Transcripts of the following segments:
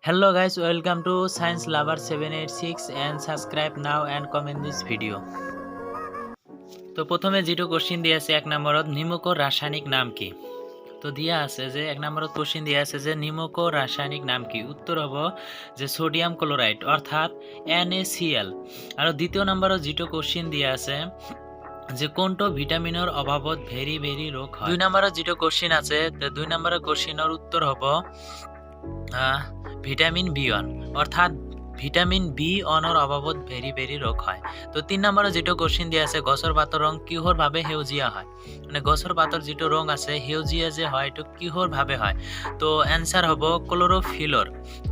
Hello guys, welcome to Science Lover 786 and subscribe now and comment this video. তো প্রথমে যেটো question দিয়া আছে এক নম্বরত নিমকর রাসায়নিক নাম কি? তো দিয়া আছে যে এক নম্বরত কোশ্চেন দিয়া আছে যে নিমকর রাসায়নিক নাম কি? উত্তর হবে যে সোডিয়াম ক্লোরাইড অর্থাৎ NaCl। আর দ্বিতীয় নম্বরত যেটো কোশ্চেন দিয়া আছে যে কোনটো ভিটামিনৰ অভাৱত ভেৰি ৰোগ হয়। দুই নম্বৰত যেটো কোশ্চেন আছে তো দুই নম্বৰৰ কোশ্চেনৰ উত্তৰ হ'ব ভিটামিন B1 অৰ্থাৎ ভিটামিন B1 অভাৱত ভেৰি ৰোগ হয়। তো 3 নম্বৰৰ যেটো কোশ্চেন দিয়া আছে গছৰ পাতৰ ৰং কিহৰ ভাৱে সেউজীয়া হয়, মানে গছৰ পাতৰ যেটো ৰং আছে সেউজীয়া যে হয় এটো কিহৰ ভাৱে হয়। তো এনসাৰ হ'ব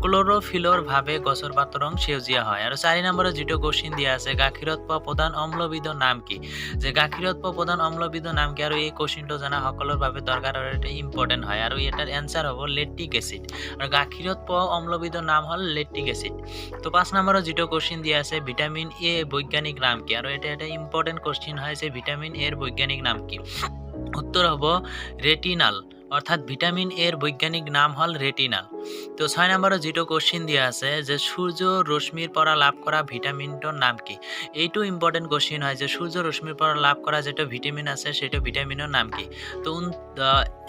ক্লোৰোফিলৰ ভাৱে গছৰ পাতৰ ৰং সেউজীয়া হয়। আৰু 4 নম্বৰৰ যেটো কোশ্চেন দিয়া আছে গাখীৰত পোৱা প্ৰধান অম্লবিধৰ নাম কি, যে গাখীৰত পোৱা প্ৰধান অম্লবিধৰ নাম কি। আৰু এই কোশ্চেনটো জানা সকলৰ বাবে দৰকাৰ আৰু এটা ইম্পৰ্টেন্ট হয়। আৰু এটাৰ এনসাৰ হ'ব লেক্টিক এসিড। আৰু গাখীৰত পোৱা অম্লবিধৰ নাম হ'ল লেক্টিক এসিড। তো 5 নম্বৰৰ যেটো কোশ্চেন দিয়া আছে ভিটামিন এ বৈজ্ঞানিক নাম কি। আৰু এটা ইম্পৰ্টেন্ট কোশ্চেন হয় যে ভিটামিন এৰ বৈজ্ঞানিক নাম কি। উত্তর হব রেটিনাল অর্থাৎ ভিটামিন এর বৈজ্ঞানিক নাম হল রেটিনাল। তো 6 নম্বরের যেটো কোশ্চেন দিয়া আছে যে সূর্য রশ্মির পৰা লাভ কৰা ভিটামিনটোৰ নাম কি। এইটো ইম্পৰ্টেন্ট কোশ্চেন হয় যে সূৰ্য ৰশ্মিৰ পৰা লাভ করা যেটো ভিটামিন আছে সেটা ভিটামিনের নাম কি। তো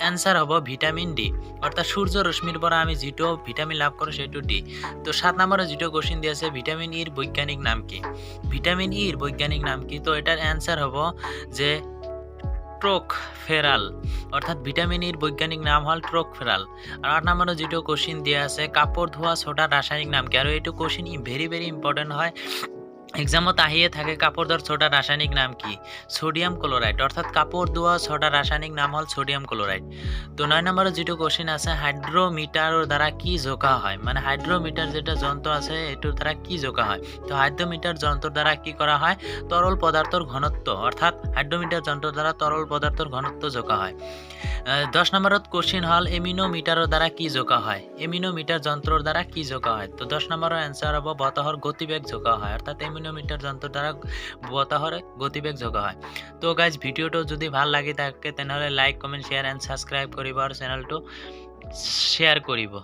অ্যান্সার হব ভিটামিন ডি অর্থাৎ সূর্য রশ্মির পৰা আমি যেটো ভিটামিন লাভ কৰো সেটো ডি। তো 7 নম্বরের যেটো কোশ্চেন দিয়া আছে ভিটামিন ইর বৈজ্ঞানিক নাম কি। ভিটামিন ইর বৈজ্ঞানিক নাম কি। তো এটার অ্যান্সার হব যে ট্রোকফেরাল অর্থাৎ ভিটামিন ইর বৈজ্ঞানিক নাম হল ট্রোকফেরাল। আর 8 নম্বরের যেটো কোশ্চেন দিয়া আছে কাপড় ধোয়া সোডার রাসায়নিক নাম কি। আর এইটো কোশ্চেন ভেরি ইম্পর্টেন্ট হয়, এক্সামত আহিয়ে থাকে কাপড় ধোয়া সোডার রাসায়নিক নাম কি, সোডিয়াম ক্লোরাইড অর্থাৎ কাপড় ধোয়া সোডার রাসায়নিক নাম হল সোডিয়াম ক্লোরাইড। তো 9 নম্বরের যেটো কোশ্চেন আছে হাইড্রোমিটারের দ্বারা কি জোকা হয়, মানে হাইড্রোমিটার যেটা যন্ত্র আছে এটার দ্বারা কি জোকা হয়। তো হাইড্রোমিটার যন্ত্র দ্বারা কি করা হয় তরল পদার্থের ঘনত্ব অর্থাৎ হাইড্রোমিটার যন্ত্র দ্বারা তরল পদার্থের ঘনত্ব জোকা হয়। 10 নম্বরত কোশ্চেন হল এমিনোমিটারের দ্বারা কি জোকা হয়, এমিনোমিটার যন্ত্রর দ্বারা কি জোকা হয়। তো 10 নম্বরের অ্যান্সার হবে বতাহর গতিবেগ জোকা হয় অর্থাৎ এমিনোমিটার যন্ত্র দ্বারা বতাহর গতিবেগ জোকা হয়। তো গাইজ ভিডিওটো যদি ভাল লাগি থাকে তেনেহলে like comment share and subscribe কৰিব আৰু চেনেলটো শেয়াৰ কৰিব।